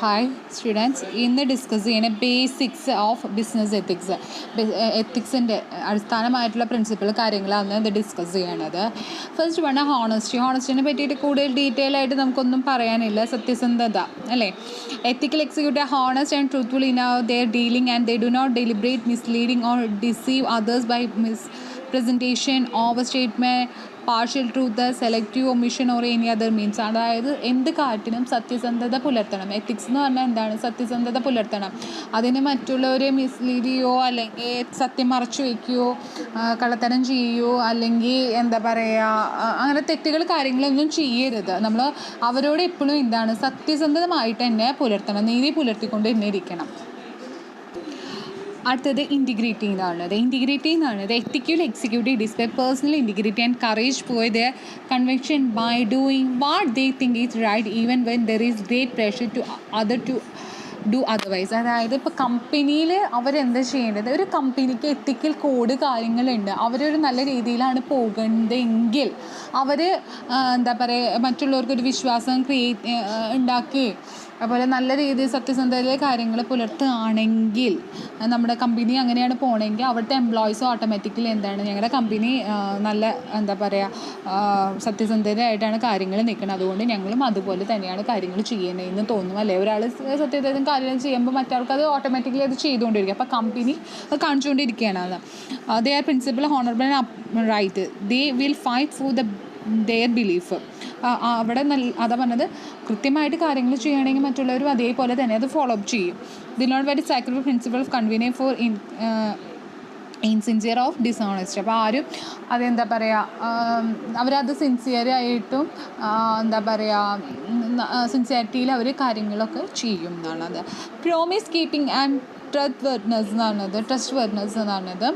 Hi students, ഇന്ന് discuss ചെയ്യുന്ന basics of business ethics. എത്തിക്സിൻ്റെ അടിസ്ഥാനമായിട്ടുള്ള പ്രിൻസിപ്പിൾ കാര്യങ്ങളാണ് ഇത് ഡിസ്കസ് ചെയ്യണത്. ഫസ്റ്റ് വൺ ഹോണസ്റ്റിനെ പറ്റിയിട്ട് കൂടുതൽ ഡീറ്റെയിൽ ആയിട്ട് നമുക്കൊന്നും പറയാനില്ല. സത്യസന്ധത അല്ലേ. Ethical executive honest and truthful in their dealing and they do not deliberate misleading or deceive others by mispresentation, overstatement, partial truth, selective omission or any other means. അതായത് എന്ത് കാര്യത്തിനും സത്യസന്ധത പുലർത്തണം. എത്തിക്സ് എന്ന് പറഞ്ഞാൽ എന്താണ്? സത്യസന്ധത പുലർത്തണം. അതിന് മറ്റുള്ളവരെ മിസ്ലീഡ് ചെയ്യുകയോ അല്ലെങ്കിൽ സത്യം മറച്ചു വയ്ക്കുകയോ കള്ളത്തരം ചെയ്യുകയോ അല്ലെങ്കിൽ എന്താ പറയുക അങ്ങനെ തെറ്റുകൾ കാര്യങ്ങളൊന്നും ചെയ്യരുത്. നമ്മൾ അവരോട് എപ്പോഴും എന്താണ് സത്യസന്ധമായിട്ട് തന്നെ പുലർത്തണം, നീതി പുലർത്തിക്കൊണ്ട് തന്നെ ഇരിക്കണം. അടുത്തത് ഇൻറ്റിഗ്രിറ്റി എന്നാണത്. Ethical executive display personal integrity and courage for their conviction by doing what they think is right even when there is great pressure to other to do otherwise. അതായത് ഇപ്പോൾ കമ്പനിയിൽ അവരെന്താ ചെയ്യേണ്ടത്? ഒരു കമ്പനിക്ക് എത്തിക്കൽ കോഡ് കാര്യങ്ങളുണ്ട്. അവരൊരു നല്ല രീതിയിലാണ് പോകുന്നതെങ്കിൽ അവർ എന്താ പറയുക മറ്റുള്ളവർക്കൊരു വിശ്വാസം ഉണ്ടാക്കി അതുപോലെ നല്ല രീതിയിൽ സത്യസന്ധതയിലെ കാര്യങ്ങൾ പുലർത്തുകയാണെങ്കിൽ നമ്മുടെ കമ്പനി അങ്ങനെയാണ് പോകണമെങ്കിൽ അവിടുത്തെ എംപ്ലോയീസും ഓട്ടോമാറ്റിക്കലി എന്താണ് ഞങ്ങളുടെ കമ്പനി നല്ല എന്താ പറയുക സത്യസന്ധതയായിട്ടാണ് കാര്യങ്ങൾ നിൽക്കുന്നത്, അതുകൊണ്ട് ഞങ്ങളും അതുപോലെ തന്നെയാണ് കാര്യങ്ങൾ ചെയ്യുന്നതെന്ന് തോന്നും അല്ലേ. ഒരാൾ സത്യസന്ധതയും കാര്യങ്ങൾ ചെയ്യുമ്പോൾ മറ്റാൾക്ക് അത് ഓട്ടോമാറ്റിക്കലി അത് ചെയ്തുകൊണ്ടിരിക്കും. അപ്പോൾ കമ്പനി അത് കാണിച്ചുകൊണ്ടിരിക്കുകയാണ്. അത് they are principal honourable and right. They will fight for their belief. അവിടെ അതാ പറഞ്ഞത്, കൃത്യമായിട്ട് കാര്യങ്ങൾ ചെയ്യുകയാണെങ്കിൽ മറ്റുള്ളവരും അതേപോലെ തന്നെ അത് ഫോളോ അപ്പ് ചെയ്യും. The not very sacrifice principle of convenience for insincere of dishonest. അപ്പോൾ ആരും അതെന്താ പറയുക അവരത് സിൻസിയറായിട്ടും എന്താ പറയുക സിൻസിയറിറ്റിയിൽ അവർ കാര്യങ്ങളൊക്കെ ചെയ്യും എന്നാണത്. Promise keeping and trustworthiness എന്നാണത്.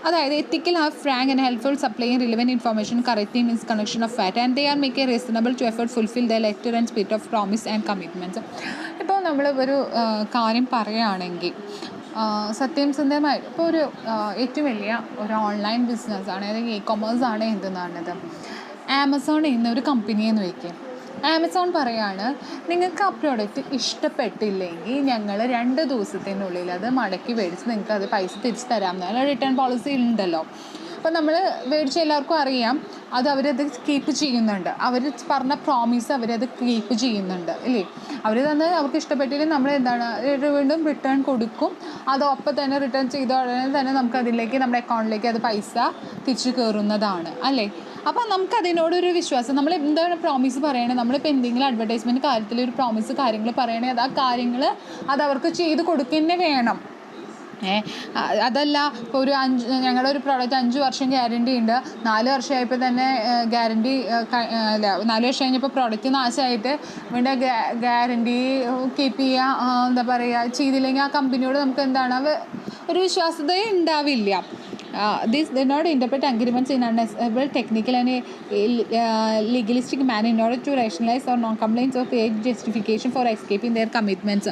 അതായത് ethical have frank and helpful supplying relevant information correcting means connection of fact and they are make a reasonable to effort fulfil the letter and spirit of promise and commitments. ഇപ്പോൾ നമ്മൾ ഒരു കാര്യം പറയുകയാണെങ്കിൽ സത്യസന്ധമായി ഇപ്പോൾ ഒരു ഏറ്റവും വലിയ ഒരു ഓൺലൈൻ ബിസിനസ്സാണ് അല്ലെങ്കിൽ ഇ-കൊമേഴ്സ് ആണ് എന്തെന്നാണത്. ആമസോൺ എന്നൊരു കമ്പനിയെന്ന് വയ്ക്കുക. ആമസോൺ പറയാണ് നിങ്ങൾക്ക് ആ പ്രോഡക്റ്റ് ഇഷ്ടപ്പെട്ടില്ലെങ്കിൽ ഞങ്ങൾ 2 ദിവസത്തിനുള്ളിൽ അത് മടക്കി മേടിച്ച് നിങ്ങൾക്ക് അത് പൈസ തിരിച്ച് തരാം. എന്നാൽ റിട്ടേൺ പോളിസി ഉണ്ടല്ലോ. അപ്പോൾ നമ്മൾ മേടിച്ച എല്ലാവർക്കും അറിയാം അത് അവരത് കീപ്പ് ചെയ്യുന്നുണ്ട്. അവർ പറഞ്ഞ പ്രോമിസ് അവരത് കീപ്പ് ചെയ്യുന്നുണ്ട് ഇല്ലേ. അവർ തന്നെ അവർക്ക് ഇഷ്ടപ്പെട്ടില്ലെങ്കിൽ നമ്മൾ എന്താണ് വീണ്ടും റിട്ടേൺ കൊടുക്കും. അത് ഒപ്പം തന്നെ റിട്ടേൺ ചെയ്ത ഉടനെ തന്നെ നമുക്ക് അതിലേക്ക് നമ്മുടെ അക്കൗണ്ടിലേക്ക് അത് പൈസ തിരിച്ചു കയറുന്നതാണ് അല്ലേ. അപ്പോൾ നമുക്കതിനോടൊരു വിശ്വാസം. നമ്മൾ എന്താണ് പ്രോമിസ് പറയണത്, നമ്മളിപ്പോൾ എന്തെങ്കിലും അഡ്വർടൈസ്മെൻറ്റ് കാര്യത്തിൽ ഒരു പ്രോമിസ് കാര്യങ്ങൾ പറയണേ അത് ആ കാര്യങ്ങൾ അത് അവർക്ക് ചെയ്ത് കൊടുക്കുക വേണം. അതല്ല ഇപ്പോൾ ഞങ്ങളുടെ ഒരു പ്രോഡക്റ്റ് 5 വർഷം ഗ്യാരണ്ടി ഉണ്ട്, 4 വർഷമായപ്പോൾ തന്നെ ഗ്യാരണ്ടി അല്ല 4 വർഷം കഴിഞ്ഞപ്പോൾ പ്രോഡക്റ്റ് നാശമായിട്ട് വീണ്ടും ഗ്യാരണ്ടി കീപ്പ് ചെയ്യുക എന്താ പറയുക ചെയ്തില്ലെങ്കിൽ ആ കമ്പനിയോട് നമുക്ക് എന്താണ് ഒരു വിശ്വാസ്യത ഉണ്ടാവില്ല. This did not interpret agreements in unnecessary technical and legalistic manner in order to rationalize or non-compliance or create justification for escaping their commitments.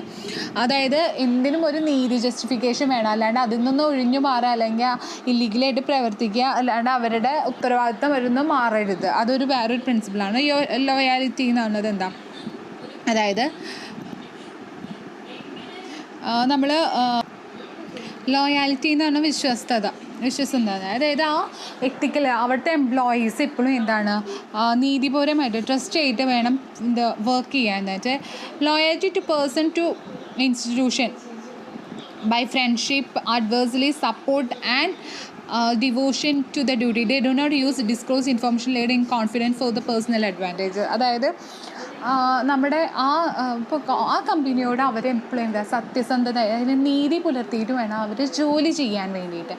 അതായത് എന്തിനും ഒരു നീതി ജസ്റ്റിഫിക്കേഷൻ വേണം, അല്ലാണ്ട് അതിൽ നിന്ന് ഒഴിഞ്ഞു മാറുക അല്ലെങ്കിൽ ഇല്ലീഗലായിട്ട് പ്രവർത്തിക്കുക, അല്ലാണ്ട് അവരുടെ ഉത്തരവാദിത്തം വരുന്നത് മാറരുത്. അതൊരു വേറൊരു പ്രിൻസിപ്പിളാണ്. ലോയാലിറ്റി എന്ന് പറയുന്നത് എന്താ, അതായത് നമ്മൾ ലോയാലിറ്റി എന്ന് പറഞ്ഞാൽ വിശ്വസ്തത. അതായത് ആ എത്തിക്കൽ അവിടുത്തെ എംപ്ലോയീസ് എപ്പോഴും എന്താണ് നീതിപൂർവമായിട്ട് ട്രസ്റ്റ് ചെയ്തിട്ട് വേണം ഇത് വർക്ക് ചെയ്യാൻ. എന്നിട്ട് loyalty to person to institution by friendship adversely support and devotion to the duty. They do not use disclose information laid in confidence for the personal advantage. അതായത് നമ്മുടെ ഇപ്പോൾ ആ കമ്പനിയോട് അവരെപ്പോഴും എന്താ സത്യസന്ധത അതിന് നീതി പുലർത്തിയിട്ട് വേണം അവർ ജോലി ചെയ്യാൻ വേണ്ടിയിട്ട്.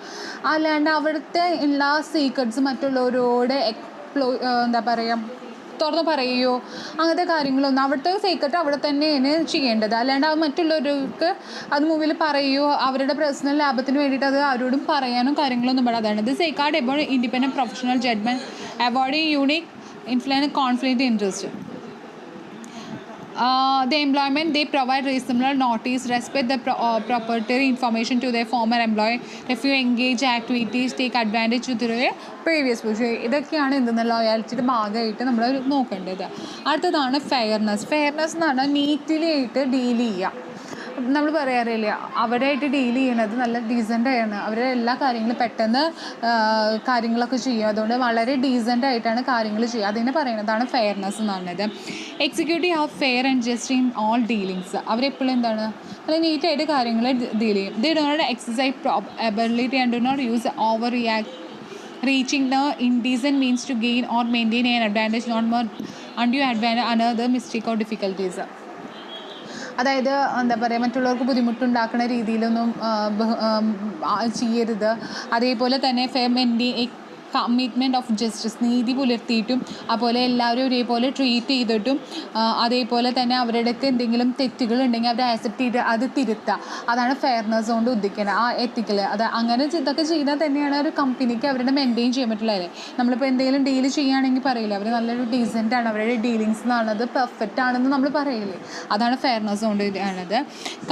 അല്ലാണ്ട് അവിടുത്തെ എല്ലാ സീക്രട്സ് മറ്റുള്ളവരോട് എന്താ പറയുക തുറന്ന് പറയുകയോ അങ്ങനത്തെ കാര്യങ്ങളൊന്നും, അവിടുത്തെ സീക്രട്ട് അവിടെ തന്നെയാണ് ചെയ്യേണ്ടത്. അല്ലാണ്ട് അത് മറ്റുള്ളവർക്ക് അത് മുമ്പിൽ പറയുകയോ അവരുടെ പേഴ്സണൽ ലാഭത്തിന് വേണ്ടിയിട്ട് അത് ആരോടും പറയാനും കാര്യങ്ങളൊന്നും പാടില്ല. അതാണ് ഇത് safeguard about independent professional judgement avoiding unique influence conflict interest. The employment, they provide reasonable notice, respect the proprietary information to their former employee, refuse engage activities, take advantage to their previous position. ഇതൊക്കെയാണ് എന്തെന്ന് ലോയാലിറ്റിയുടെ ഭാഗമായിട്ട് നമ്മൾ നോക്കേണ്ടത്. അടുത്തതാണ് fairness. Fairness എന്ന് പറഞ്ഞാൽ നീറ്റ്ലിയായിട്ട് deal ചെയ്യുക. നമ്മൾ പറയാറില്ല, അവരായിട്ട് ഡീൽ ചെയ്യണത് നല്ല ഡീസൻ്റായാണ്. അവരുടെ എല്ലാ കാര്യങ്ങളും പെട്ടെന്ന് കാര്യങ്ങളൊക്കെ ചെയ്യും. അതുകൊണ്ട് വളരെ ഡീസൻ്റായിട്ടാണ് കാര്യങ്ങൾ ചെയ്യുക. അതിനെ പറയുന്നതാണ് ഫെയർനെസ് എന്ന് പറയുന്നത്. Executive have fair and just in all dealings. അവരെപ്പോഴും എന്താണ് നല്ല നീറ്റായിട്ട് കാര്യങ്ങൾ ഡീൽ ചെയ്യും. They do not exercise ability and do not use over reaching the indecent means to gain or maintain an advantage, not more undue advantage, another mistake or difficulties. അതായത് എന്താ പറയുക, മറ്റുള്ളവർക്ക് ബുദ്ധിമുട്ടുണ്ടാക്കുന്ന രീതിയിലൊന്നും ചെയ്യരുത്. അതേപോലെ തന്നെ കമ്മിറ്റ്മെൻറ്റ് ഓഫ് ജസ്റ്റിസ്, നീതി പുലർത്തിയിട്ടും അതുപോലെ എല്ലാവരും ഒരേപോലെ ട്രീറ്റ് ചെയ്തിട്ടും അതേപോലെ തന്നെ അവരുടെയൊക്കെ എന്തെങ്കിലും തെറ്റുകളുണ്ടെങ്കിൽ അവരെ ആക്സെപ്റ്റ് ചെയ്ത് അത് തിരുത്തുക. അതാണ് ഫെയർനെസ് കൊണ്ട് ഉദ്ദേശിക്കുന്നത്, ആ എത്തിക്കൽ. അത് അങ്ങനെ ഇതൊക്കെ ചെയ്താൽ തന്നെയാണ് ഒരു കമ്പനിക്ക് അവരുടെ മെയിൻറ്റെയിൻ ചെയ്യാൻ പറ്റുള്ളൂ. നമ്മളിപ്പോൾ എന്തെങ്കിലും ഡീൽ ചെയ്യുകയാണെങ്കിൽ പറയില്ല അവർ നല്ലൊരു ഡീസൻ്റാണ്, അവരുടെ ഡീലിങ്സ് എന്നുള്ളത് പെർഫെക്റ്റ് ആണെന്ന് നമ്മൾ പറയില്ലേ. അതാണ് ഫെയർനെസ് കൊണ്ട് ആണത്.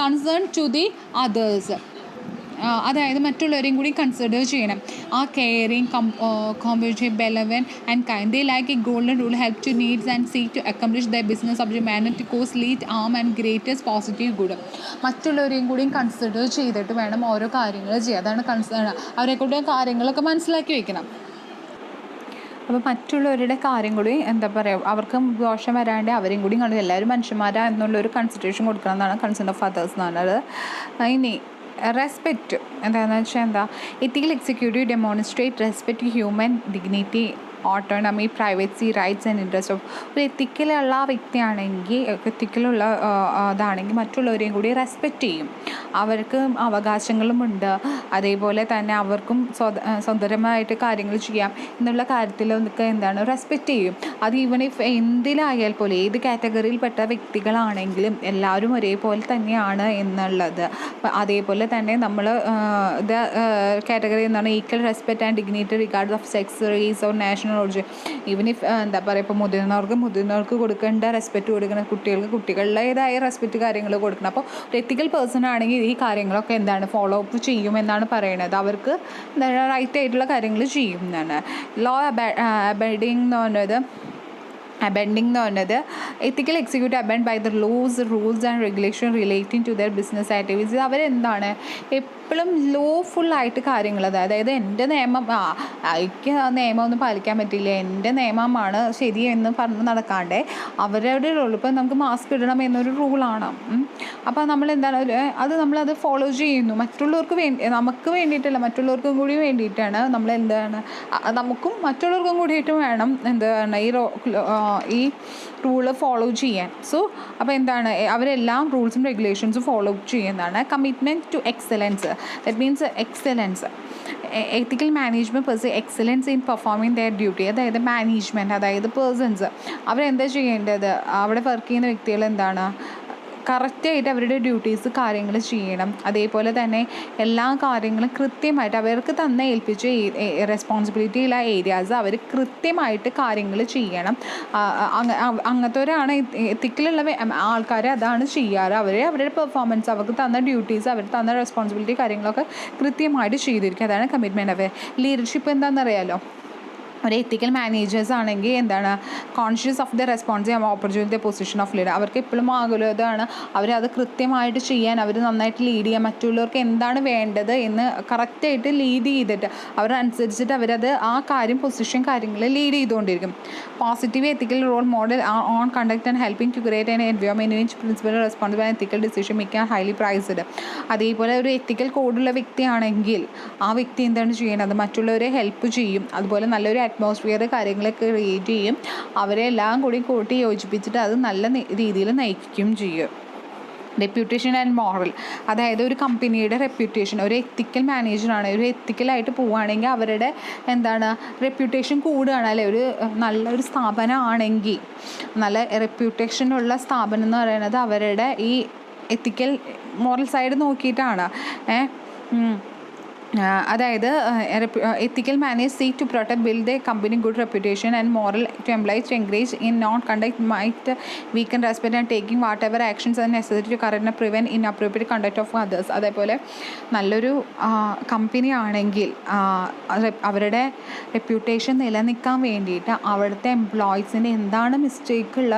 കൺസേൺ ടു ദി അതേഴ്സ്, അതായത് മറ്റുള്ളവരെയും കൂടി കൺസിഡർ ചെയ്യണം. ആ caring, competitive, benevolent and kind. They like a golden rule, help to needs and seek to accomplish the business of the manner to cause least harm and greatest positive good. മറ്റുള്ളവരെയും കൂടി consider ചെയ്തിട്ട് വേണം ഓരോ കാര്യങ്ങൾ ചെയ്യുക. അതാണ് അവരെക്കൊണ്ട് കാര്യങ്ങളൊക്കെ മനസ്സിലാക്കി വയ്ക്കണം. അപ്പോൾ മറ്റുള്ളവരുടെ കാര്യം കൂടി എന്താ പറയുക, അവർക്ക് ദോഷം വരാണ്ട് അവരെയും കൂടി കണ്ടു എല്ലാവരും മനുഷ്യന്മാരാ എന്നുള്ളൊരു കൺസിഡറേഷൻ കൊടുക്കണം എന്നാണ് കൺസേൺ ഓഫ് അതേഴ്സ് എന്ന് പറഞ്ഞത്. ഇനി റെസ്പെക്റ്റ് എന്താണെന്ന് വെച്ചാൽ ethical executive demonstrate respect to human dignity, autonomy, privacy, rights and interest of. ഒരു എത്തിക്കലുള്ള എത്തിക്കലുള്ള ഇതാണെങ്കിൽ മറ്റുള്ളവരെയും കൂടി റെസ്പെക്റ്റ് ചെയ്യും. അവർക്ക് അവകാശങ്ങളുമുണ്ട്, അതേപോലെ തന്നെ അവർക്കും സ്വതന്ത്രമായിട്ട് കാര്യങ്ങൾ ചെയ്യാം എന്നുള്ള കാര്യത്തിലൊക്കെ റെസ്പെക്റ്റ് ചെയ്യും. അത് ഈവൻ ഇഫ് എന്തിലായാൽ പോലെ ഏത് കാറ്റഗറിയിൽപ്പെട്ട വ്യക്തികളാണെങ്കിലും എല്ലാവരും ഒരേപോലെ തന്നെയാണ് എന്നുള്ളത്. അതേപോലെ തന്നെ നമ്മൾ കാറ്റഗറി എന്താണ് equal respect and dignity regard of sex, race or national origin. Even if എന്താ പറയുക, ഇപ്പോൾ മുതിർന്നവർക്ക് കൊടുക്കേണ്ട റെസ്പെക്റ്റ് കൊടുക്കണം, കുട്ടികളുടേതായ റെസ്പെക്റ്റ് കാര്യങ്ങൾ കൊടുക്കണം. അപ്പോൾ ഒരു എത്തിക്കൽ പേഴ്സൺ ആണെങ്കിൽ ഈ കാര്യങ്ങളൊക്കെ ഫോളോ അപ്പ് ചെയ്യുമെന്നാണ് പറയുന്നത്. അവർക്ക് റൈറ്റ് ആയിട്ടുള്ള കാര്യങ്ങൾ ചെയ്യും എന്നാണ്. ലോ അബൈഡിങ് എന്ന് പറഞ്ഞത് ethical executive abide by the laws, rules and regulation relating to their business activities. അവരെന്താണ് എപ്പോഴും ലോഫുള്ളായിട്ട് കാര്യങ്ങൾ, അതായത് എൻ്റെ നിയമം, എനിക്ക് നിയമമൊന്നും പാലിക്കാൻ പറ്റില്ല, എൻ്റെ നിയമമാണ് ശരി എന്ന് പറഞ്ഞ് നടക്കാണ്ട് അവരുടെ റൂൾ. ഇപ്പം നമുക്ക് മാസ്ക് ഇടണം എന്നൊരു റൂളാണ്. അപ്പോൾ നമ്മളത് ഫോളോ ചെയ്യുന്നു. നമുക്ക് വേണ്ടിയിട്ടല്ല, മറ്റുള്ളവർക്കും കൂടി വേണ്ടിയിട്ടാണ്. നമുക്കും മറ്റുള്ളവർക്കും കൂടിയിട്ട് വേണം ഈ റൂള് ഫോളോ ചെയ്യാൻ. അപ്പോൾ അവരെല്ലാം റൂൾസും റെഗുലേഷൻസും ഫോളോ ചെയ്യുന്നതാണ്. Commitment to excellence, that means excellence. Ethical management person excellence in performing their duty. അതായത് മാനേജ്മെൻറ്റ്, അതായത് പേഴ്സൺസ് അവരെന്താ ചെയ്യേണ്ടത്, അവിടെ വർക്ക് ചെയ്യുന്ന വ്യക്തികൾ കറക്റ്റായിട്ട് അവരുടെ ഡ്യൂട്ടീസ് കാര്യങ്ങൾ ചെയ്യണം. അതേപോലെ തന്നെ എല്ലാ കാര്യങ്ങളും കൃത്യമായിട്ട് അവർക്ക് ഏൽപ്പിച്ച റെസ്പോൺസിബിലിറ്റിയുള്ള ഏരിയാസ് അവർ കൃത്യമായിട്ട് കാര്യങ്ങൾ ചെയ്യണം. അങ്ങനത്തെവരാണ് എത്തിക്കലുള്ള ആൾക്കാർ അതാണ് ചെയ്യാറ്. അവരുടെ പെർഫോമൻസ്, അവർക്ക് തന്ന ഡ്യൂട്ടീസ്, അവർ തന്ന റെസ്പോൺസിബിലിറ്റി കാര്യങ്ങളൊക്കെ കൃത്യമായിട്ട് ചെയ്തിരിക്കും. അതാണ് കമ്മിറ്റ്മെൻറ്റ്. ലീഡർഷിപ്പ് എന്താണെന്നറിയാലോ. ഒരു എത്തിക്കൽ മാനേജേഴ്സ് ആണെങ്കിൽ conscious of the responsibility opportunity position of leader. അവർക്ക് എപ്പോഴും ആകുലതാണ് അവരത് കൃത്യമായിട്ട് ചെയ്യാൻ, അവർ നന്നായിട്ട് ലീഡ് ചെയ്യാൻ, മറ്റുള്ളവർക്ക് എന്താണ് വേണ്ടത് എന്ന് കറക്റ്റായിട്ട് ലീഡ് ചെയ്തിട്ട് അവരനുസരിച്ചിട്ട് അവരത് ആ പൊസിഷൻ കാര്യങ്ങൾ ലീഡ് ചെയ്തുകൊണ്ടിരിക്കും. Positive ethical role model on conduct and helping to create an environment which principal responsible and ethical decision making are highly prized. അതേപോലെ ഒരു എത്തിക്കൽ കോഡുള്ള വ്യക്തിയാണെങ്കിൽ ആ വ്യക്തി എന്താണ് ചെയ്യുന്നത്, മറ്റുള്ളവരെ ഹെൽപ്പ് ചെയ്യും. അതുപോലെ നല്ലൊരു അറ്റ്മോസ്ഫിയർ കാര്യങ്ങളൊക്കെ ക്രിയേറ്റ് ചെയ്യും. അവരെല്ലാം കൂടി കൂട്ടി യോജിപ്പിച്ചിട്ട് അത് നല്ല രീതിയിൽ നയിക്കുകയും ചെയ്യും. റെപ്യൂട്ടേഷൻ ആൻഡ് മോറൽ, അതായത് ഒരു കമ്പനിയുടെ റെപ്യൂട്ടേഷൻ, ഒരു എത്തിക്കൽ മാനേജറാണ്, ഒരു എത്തിക്കലായിട്ട് പോവുകയാണെങ്കിൽ അവരുടെ റെപ്യൂട്ടേഷൻ കൂടുകയാണ് അല്ലേ. നല്ലൊരു സ്ഥാപനമാണെങ്കിൽ, നല്ല റെപ്യൂട്ടേഷനുള്ള സ്ഥാപനം എന്ന് പറയുന്നത് അവരുടെ ഈ എത്തിക്കൽ മോറൽ സൈഡ് നോക്കിയിട്ടാണ്. അതായത് ethical manage seek to protect build a company good reputation and moral to employees to encourage in non conduct might weaken respect and taking whatever actions and necessary to correct prevent inappropriate conduct of others. അതേപോലെ നല്ലൊരു company ആണെങ്കിൽ അവരുടെ reputation നിലനിൽക്കാൻ വേണ്ടിയിട്ട് അവിടുത്തെ എംപ്ലോയീസിന് എന്താണ് mistake ഉള്ള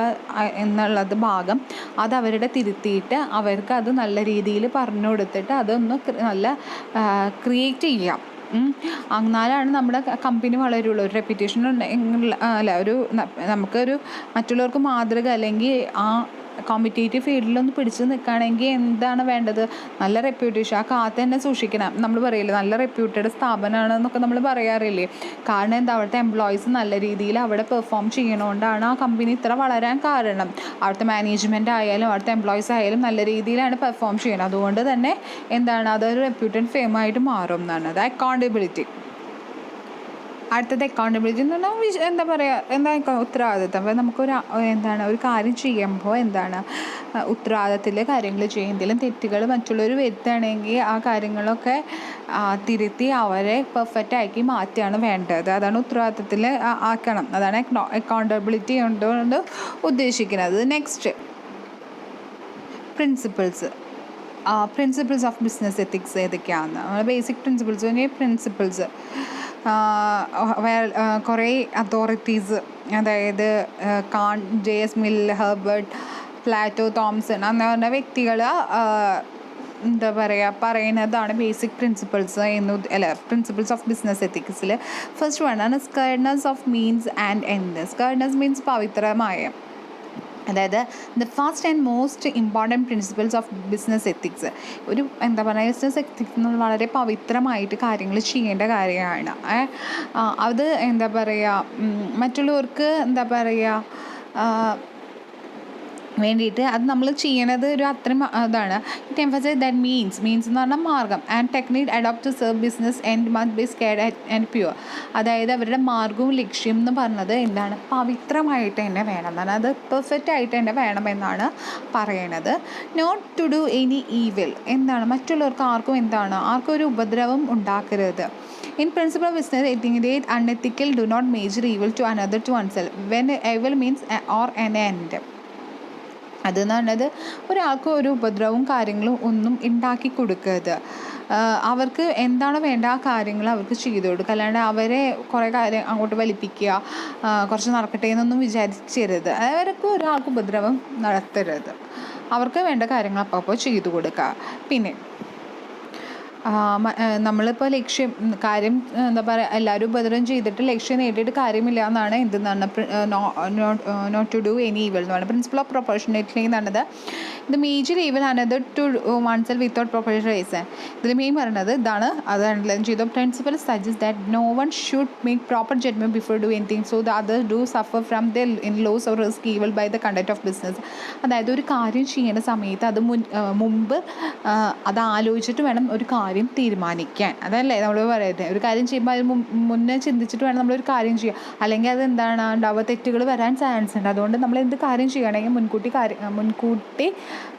എന്നുള്ളത് ഭാഗം അത് അവരുടെ തിരുത്തിയിട്ട് അവർക്ക് അത് നല്ല രീതിയിൽ പറഞ്ഞു കൊടുത്തിട്ട് അതൊന്ന് നല്ല ക്രിയേറ്റ് ചെയ്യാം. എന്നാലാണ് നമ്മുടെ കമ്പനി വളരുള്ളൂ. ഒരു റെപ്യൂട്ടേഷൻ അല്ല, നമുക്കൊരു മറ്റുള്ളവർക്ക് മാതൃക അല്ലെങ്കിൽ ആ കോമ്പറ്റേറ്റീവ് ഫീൽഡിലൊന്ന് പിടിച്ച് നിൽക്കുകയാണെങ്കിൽ എന്താണ് വേണ്ടത്? നല്ല റെപ്യൂട്ടേഷൻ. ആ കാത്ത് തന്നെ സൂക്ഷിക്കണം. നമ്മൾ പറയില്ലേ നല്ല റെപ്യൂട്ടഡ് സ്ഥാപനമാണെന്നൊക്കെ നമ്മൾ പറയാറില്ലേ. കാരണം എന്താ, അവിടുത്തെ എംപ്ലോയീസ് നല്ല രീതിയിൽ അവിടെ പെർഫോം ചെയ്യണോണ്ടാണ് ആ കമ്പനി ഇത്ര വളരാൻ കാരണം. അവിടുത്തെ മാനേജ്മെൻറ്റ് ആയാലും അവിടുത്തെ എംപ്ലോയീസ് ആയാലും നല്ല രീതിയിലാണ് പെർഫോം ചെയ്യണം. അതുകൊണ്ട് തന്നെ എന്താണ്, അതൊരു റെപ്യൂട്ടഡ് ഫേമായിട്ട് മാറും എന്നാണ്. അത് അക്കൗണ്ടബിലിറ്റി. അടുത്തത് അക്കൗണ്ടബിലിറ്റി എന്ന് പറഞ്ഞാൽ എന്താ പറയുക, ഉത്തരവാദിത്തം. അപ്പോൾ നമുക്കൊരു ഒരു കാര്യം ചെയ്യുമ്പോൾ ഉത്തരവാദിത്തത്തിലെ കാര്യങ്ങൾ ചെയ്യും. എന്തെങ്കിലും തെറ്റുകൾ മറ്റുള്ളവർ വരുത്തുകയാണെങ്കിൽ ആ കാര്യങ്ങളൊക്കെ തിരുത്തി അവരെ പെർഫെക്റ്റ് ആക്കി മാറ്റുകയാണ് വേണ്ടത്. അതാണ് ഉത്തരവാദിത്തത്തിൽ ആക്കണം. അതാണ് അക്കൗണ്ടബിലിറ്റി കൊണ്ടുകൊണ്ട് ഉദ്ദേശിക്കുന്നത്. Next, principles of business ethics ഏതൊക്കെയാണ്? ബേസിക് പ്രിൻസിപ്പിൾസ് കുറേ അതോറിറ്റീസ്, അതായത് Kant, J S. Mill, Herbert, Plato, Thomson അങ്ങനെ പറഞ്ഞ വ്യക്തികൾ പറയുന്നതാണ് basic principles principles of business എത്തിക്സിൽ. ഫസ്റ്റ് വൺ ആണ് sacredness of means and end. Sacredness means പവിത്രമായ, അതായത് the first and most important principles of business ethics. ഒരു ബിസിനസ് എത്തിക്സ് എന്ന് വളരെ പവിത്രമായിട്ട് കാര്യങ്ങൾ ചെയ്യേണ്ട കാര്യമാണ്. അത് മറ്റുള്ളവർക്ക് വേണ്ടിയിട്ട് അത് നമ്മൾ ചെയ്യണത് ഒരു അത്രയും ഇതാണ്. ഇറ്റ് എംഫസൈസ് ദാറ്റ് മീൻസ് എന്ന് പറഞ്ഞാൽ മാർഗം and technique adopt to serve business end must be scared and pure. അതായത് അവരുടെ മാർഗവും ലക്ഷ്യം എന്ന് പറഞ്ഞത് പവിത്രമായിട്ട് തന്നെ വേണം എന്നാണ്. അത് പെർഫെക്റ്റ് ആയിട്ട് തന്നെ വേണമെന്നാണ് പറയണത്. Not to do any evil. മറ്റുള്ളവർക്ക് ആർക്കും ഒരു ഉപദ്രവം ഉണ്ടാക്കരുത്. In principle of business, ethics unethical do not measure evil to another to oneself. When evil means or an end. അതെന്ന് പറഞ്ഞത് ഒരാൾക്കും ഒരു ഉപദ്രവവും കാര്യങ്ങളും ഒന്നും ഉണ്ടാക്കി കൊടുക്കരുത്. അവർക്ക് എന്താണോ വേണ്ട ആ കാര്യങ്ങൾ അവർക്ക് ചെയ്തു കൊടുക്കുക. അല്ലാണ്ട് അവരെ കുറേ കാര്യം അങ്ങോട്ട് വലിപ്പിക്കുക, കുറച്ച് നടക്കട്ടെ എന്നൊന്നും വിചാരിച്ചരുത്. അവർക്ക് ഒരാൾക്ക് ഉപദ്രവം നടത്തരുത്. അവർക്ക് വേണ്ട കാര്യങ്ങൾ അപ്പോൾ ചെയ്തു കൊടുക്കുക. പിന്നെ നമ്മളിപ്പോൾ കാര്യം എല്ലാവരും ഉപദ്രവം ചെയ്തിട്ട് ലക്ഷ്യം നേടിയിട്ട് കാര്യമില്ല എന്നാണ് not to do any evil എന്ന് പറയുന്നത്. പ്രിൻസിപ്പിൾ ഓഫ് പ്രൊപ്പോർഷണേറ്റ്ലി എന്നുള്ളത് the major evil another to oneself without proportion reason. ഇതിൽ മെയിൻ പറയുന്നത് ഇതാണ്. അത് അണ്ടർലൈൻ ചെയ്തു. Principle suggest that no one should make proper judgement before do anything so the other do suffer from the loss or risk evil by the conduct of business. അതായത് ഒരു കാര്യം ചെയ്യുന്ന സമയത്ത് അത് മുമ്പ് അത് ആലോചിച്ചിട്ട് വേണം ഒരു കാര്യം തീരുമാനിക്കാൻ. അതല്ലേ നമ്മൾ പറയുന്നത്. ഒരു കാര്യം ചെയ്യുമ്പോൾ അതിന് മുന്നേ ചിന്തിച്ചിട്ട് വേണം നമ്മളൊരു കാര്യം ചെയ്യുക. അല്ലെങ്കിൽ അത് ഉണ്ടാവുക, തെറ്റുകൾ വരാൻ ചാൻസ് ഉണ്ട്. അതുകൊണ്ട് നമ്മൾ എന്ത് കാര്യം ചെയ്യുകയാണെങ്കിൽ മുൻകൂട്ടി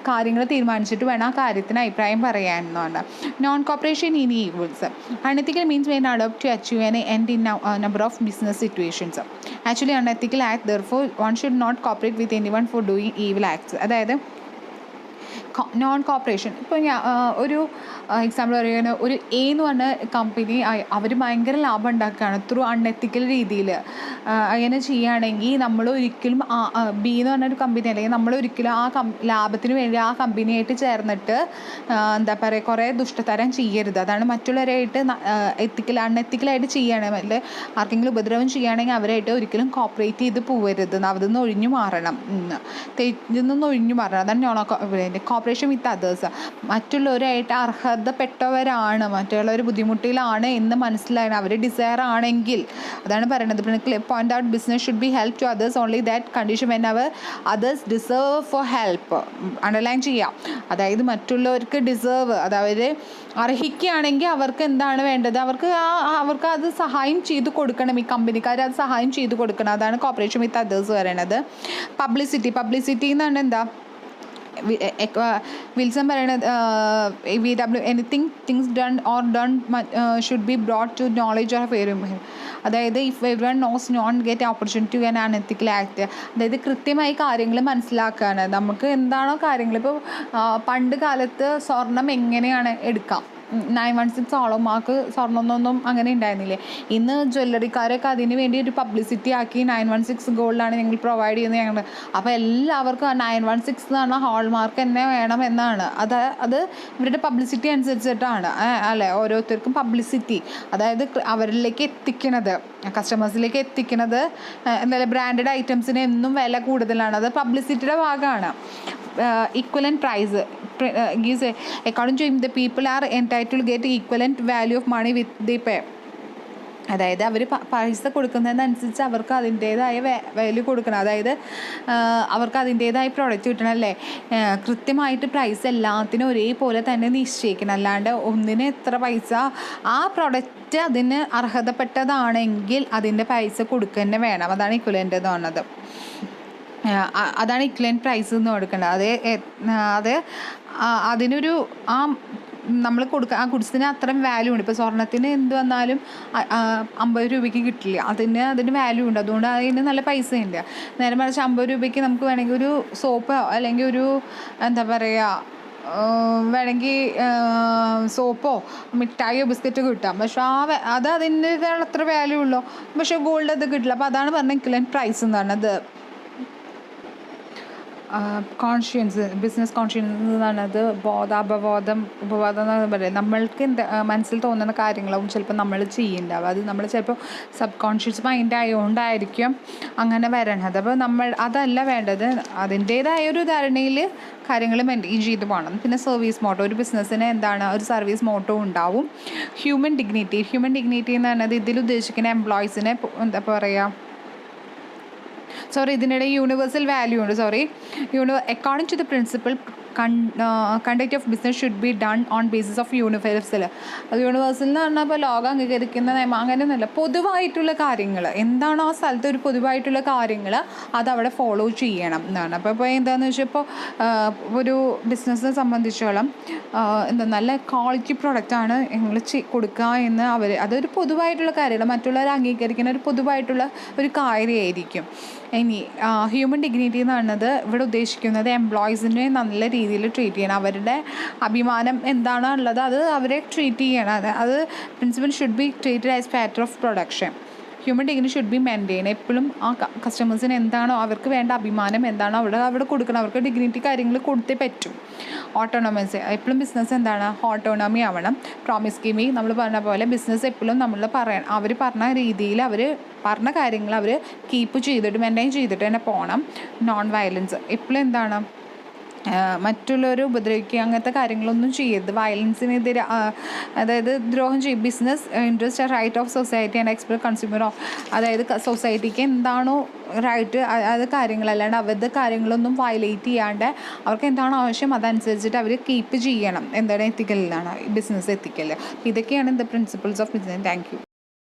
കാര്യങ്ങൾ തീരുമാനിച്ചിട്ട് വേണം ആ കാര്യത്തിന് അഭിപ്രായം പറയാൻ എന്നാണ്. Non cooperation in evils. Unethical means when adopt to achieve an end in number of business situations. Actually unethical act therefore one should not cooperate with anyone for doing evil acts. അതായത് non cooperation. ഇപ്പോൾ ഒരു example പറയുകയാണ്, ഒരു A എന്ന് പറഞ്ഞ company അവർ ഭയങ്കര ലാഭം ഉണ്ടാക്കുകയാണ് ത്രൂ അൺഎത്തിക്കൽ രീതിയിൽ. അങ്ങനെ ചെയ്യുകയാണെങ്കിൽ നമ്മൾ ഒരിക്കലും ബി എന്ന് പറഞ്ഞൊരു കമ്പനി അല്ലെങ്കിൽ നമ്മളൊരിക്കലും ആ ലാഭത്തിന് വേണ്ടി ആ കമ്പനിയായിട്ട് ചേർന്നിട്ട് കുറേ ദുഷ്ടതരം ചെയ്യരുത്. അതാണ് മറ്റുള്ളവരായിട്ട് അൺഎത്തിക്കലായിട്ട് ചെയ്യുകയാണെങ്കിൽ അല്ലെങ്കിൽ ആർക്കെങ്കിലും ഉപദ്രവം ചെയ്യുകയാണെങ്കിൽ അവരായിട്ട് ഒരിക്കലും കോപ്പറേറ്റ് ചെയ്ത് പോകരുത്. അതിൽ ഒഴിഞ്ഞു മാറണം. തെറ്റിൽ നിന്ന് ഒഴിഞ്ഞു മാറണം. അതാണ് കോപ്പറേഷൻ വിത്ത് അതേഴ്സ്. മറ്റുള്ളവരായിട്ട് അർഹതപ്പെട്ടവരാണ്, മറ്റുള്ളവർ ബുദ്ധിമുട്ടിലാണ് എന്ന് മനസ്സിലാക്കണം. അവർ ഡിസയർ ആണെങ്കിൽ, അതാണ് പറയുന്നത്. Point out business should be help to others only that condition when our others deserve for help. Underline ചെയ്യാം. അതായത് മറ്റുള്ളവർക്ക് ഡിസേർവ്, അതായത് അർഹിക്കുകയാണെങ്കിൽ അവർക്ക് എന്താണ് വേണ്ടത്, അവർക്ക് അത് സഹായം ചെയ്ത് കൊടുക്കണം. ഈ കമ്പനിക്കാർ അത് സഹായം ചെയ്ത് കൊടുക്കണം. അതാണ് കോപ്പറേഷൻ വിത്ത് അതേഴ്സ് പറയുന്നത്. പബ്ലിസിറ്റി എന്ന് പറഞ്ഞാൽ എന്താ, വിൽസൺ പറയണത് anything things done should be brought to knowledge of every. അതായത് if every one knows none get opportunity to an unethical act. അതായത് കൃത്യമായി കാര്യങ്ങൾ മനസ്സിലാക്കുകയാണ്. നമുക്ക് എന്താണോ കാര്യങ്ങൾ, ഇപ്പോൾ പണ്ട് കാലത്ത് സ്വർണം എങ്ങനെയാണ് എടുക്കാം, 916 ഹോളോമാർക്ക് സ്വർണ്ണമൊന്നും അങ്ങനെ ഉണ്ടായിരുന്നില്ലേ. ഇന്ന് ജ്വല്ലറിക്കാരൊക്കെ അതിന് വേണ്ടി ഒരു പബ്ലിസിറ്റി ആക്കി 916 ഗോൾഡാണ് ഞങ്ങൾ പ്രൊവൈഡ് ചെയ്യുന്നത് ഞങ്ങൾ. അപ്പോൾ എല്ലാവർക്കും 916 എന്ന് പറഞ്ഞാൽ ഹോൾമാർക്ക് തന്നെ വേണം എന്നാണ്. അത് ഇവരുടെ പബ്ലിസിറ്റി അനുസരിച്ചിട്ടാണ് അല്ലേ. ഓരോരുത്തർക്കും പബ്ലിസിറ്റി, അതായത് അവരിലേക്ക് എത്തിക്കണത്, കസ്റ്റമേഴ്സിലേക്ക് എത്തിക്കുന്നത്. എന്തായാലും ബ്രാൻഡഡ് ഐറ്റംസിന് എന്നും വില കൂടുതലാണ്. അത് പബ്ലിസിറ്റിയുടെ ഭാഗമാണ്. Equivalent price gives according to him the people are entitled to get equivalent value of money with they pay. അതായത് അവർ പൈസ കൊടുക്കുന്നതിനനുസരിച്ച് അവർക്ക് അതിൻ്റേതായ വാല്യൂ കൊടുക്കണം. അതായത് അവർക്ക് അതിൻ്റേതായ പ്രോഡക്റ്റ് കിട്ടണം അല്ലേ. കൃത്യമായിട്ട് പ്രൈസ് എല്ലാത്തിനും ഒരേപോലെ തന്നെ നിശ്ചയിക്കണം. അല്ലാണ്ട് ഒന്നിന് എത്ര പൈസ, ആ പ്രോഡക്റ്റ് അതിന് അർഹതപ്പെട്ടതാണെങ്കിൽ അതിൻ്റെ പൈസ കൊടുക്കുക തന്നെ വേണം. അതാണ് ഇക്വലൻ്റ് എന്ന് പറഞ്ഞത്. അതാണ് ഇക്വലൻ്റ് പ്രൈസ് എന്ന് കൊടുക്കേണ്ടത്. അത് അതിനൊരു നമ്മൾ ആ ഗുഡ്സിന് അത്രയും വാല്യൂ ഉണ്ട്. ഇപ്പോൾ സ്വർണ്ണത്തിന് എന്ത് വന്നാലും 50 രൂപയ്ക്ക് കിട്ടില്ല, അതിന് വാല്യൂ ഉണ്ട്. അതുകൊണ്ട് അതിന് നല്ല പൈസ ഉണ്ട്. നേരെ മറിച്ച് 50 രൂപയ്ക്ക് നമുക്ക് വേണമെങ്കിൽ ഒരു സോപ്പ് അല്ലെങ്കിൽ ഒരു എന്താ പറയുക, വേണമെങ്കിൽ സോപ്പോ മിഠായിയോ ബിസ്ക്കറ്റോ കിട്ടാം. പക്ഷെ അതിൻ്റെ അത്ര വാല്യൂ ഉള്ളൂ. പക്ഷെ ഗോൾഡ് അത് കിട്ടില്ല. അപ്പോൾ അതാണ് പറഞ്ഞത് ഇക്വലൻ്റ് പ്രൈസ് എന്ന് പറഞ്ഞത്. കോൺഷ്യൻസ്, ബിസിനസ് കോൺഷ്യൻസ് എന്ന് പറയുന്നത് ഉപബോധം എന്ന് പറയുന്നത് നമ്മൾക്ക് മനസ്സിൽ തോന്നുന്ന കാര്യങ്ങളും ചിലപ്പോൾ നമ്മൾ ചെയ്യേണ്ടാവും. അത് നമ്മൾ ചിലപ്പോൾ സബ് കോൺഷ്യസ് മൈൻഡ് ആയതുകൊണ്ടായിരിക്കും അങ്ങനെ വരണത്. അപ്പോൾ അതല്ല വേണ്ടത്. അതിൻ്റേതായ ഒരു ധാരണയിൽ കാര്യങ്ങൾ മെയിൻറ്റെയിൻ ചെയ്ത് പോകണം. പിന്നെ സർവീസ് മോട്ടോ, ഒരു ബിസിനസ്സിന് എന്താണ് ഒരു സർവീസ് മോട്ടോ ഉണ്ടാവും. ഹ്യൂമൻ ഡിഗ്നിറ്റി എന്ന് പറയുന്നത് ഇതിൽ ഉദ്ദേശിക്കുന്ന എംപ്ലോയീസിനെ എന്താ പറയുക, ഇതിനിടെ യൂണിവേഴ്സൽ വാല്യൂ ഉണ്ട്. According to the principle conduct of business should be done on basis of universal. Universal എന്ന് പറഞ്ഞാൽ ഇപ്പോൾ ലോകം അംഗീകരിക്കുന്ന നിയമം അങ്ങനെയൊന്നുമല്ല. പൊതുവായിട്ടുള്ള കാര്യങ്ങൾ എന്താണോ ആ സ്ഥലത്ത് ഒരു പൊതുവായിട്ടുള്ള കാര്യങ്ങൾ അതവിടെ ഫോളോ ചെയ്യണം എന്നാണ്. അപ്പോൾ എന്താണെന്ന് വെച്ചാൽ ഇപ്പോൾ ഒരു ബിസിനസ്സിനെ സംബന്ധിച്ചോളം നല്ല ക്വാളിറ്റി പ്രൊഡക്റ്റാണ് ഞങ്ങൾ കൊടുക്കുക എന്ന് അതൊരു പൊതുവായിട്ടുള്ള കാര്യമാണ്. മറ്റുള്ളവർ അംഗീകരിക്കുന്ന ഒരു പൊതുവായിട്ടുള്ള ഒരു കാര്യമായിരിക്കും. ഇനി ഹ്യൂമൻ ഡിഗ്നിറ്റി എന്ന് പറയുന്നത് ഇവിടെ ഉദ്ദേശിക്കുന്നത് എംപ്ലോയീസിനെ നല്ല രീതിയിൽ ട്രീറ്റ് ചെയ്യണം. അവരുടെ അഭിമാനം എന്താണോ ഉള്ളത് അത് അവരെ ട്രീറ്റ് ചെയ്യണം. അത് principal should be treated as factor of production. Human dignity should be maintain. എപ്പോഴും ആ കസ്റ്റമേഴ്സിന് എന്താണോ അവർക്ക് വേണ്ട അഭിമാനം എന്താണോ അവിടെ കൊടുക്കണം. അവർക്ക് ഡിഗ്നിറ്റി കാര്യങ്ങൾ കൊടുത്തേ പറ്റും. ഓട്ടോണമസ്, എപ്പോഴും ബിസിനസ് എന്താണ് ഓട്ടോണമി ആവണം. പ്രോമിസ് ഗീവിങ്, നമ്മൾ പറഞ്ഞ പോലെ ബിസിനസ് എപ്പോഴും നമ്മൾ അവർ പറഞ്ഞ രീതിയിൽ അവർ പറഞ്ഞ കാര്യങ്ങൾ അവർ കീപ്പ് ചെയ്തിട്ട് മെയിൻറ്റെയിൻ ചെയ്തിട്ട് തന്നെ പോകണം. നോൺ വയലൻസ്, എപ്പോഴും എന്താണ് മറ്റുള്ളവരെ ഉപദ്രവിക്കുക അങ്ങനത്തെ കാര്യങ്ങളൊന്നും ചെയ്യരുത്. വയലൻസിനെതിരെ അതായത് ദ്രോഹം ചെയ്യും. Business interest right of society and express consumer of, അതായത് സൊസൈറ്റിക്ക് എന്താണോ റൈറ്റ് അത് കാര്യങ്ങളല്ലാണ്ട് അവരുടെ കാര്യങ്ങളൊന്നും വയലേറ്റ് ചെയ്യാണ്ട് അവർക്ക് എന്താണോ ആവശ്യം അതനുസരിച്ചിട്ട് അവർ കീപ്പ് ചെയ്യണം. എന്താണ് എത്തിക്കലാണ് ബിസിനസ് എത്തിക്കൽ. ഇതൊക്കെയാണ് the principles of business. Thank you.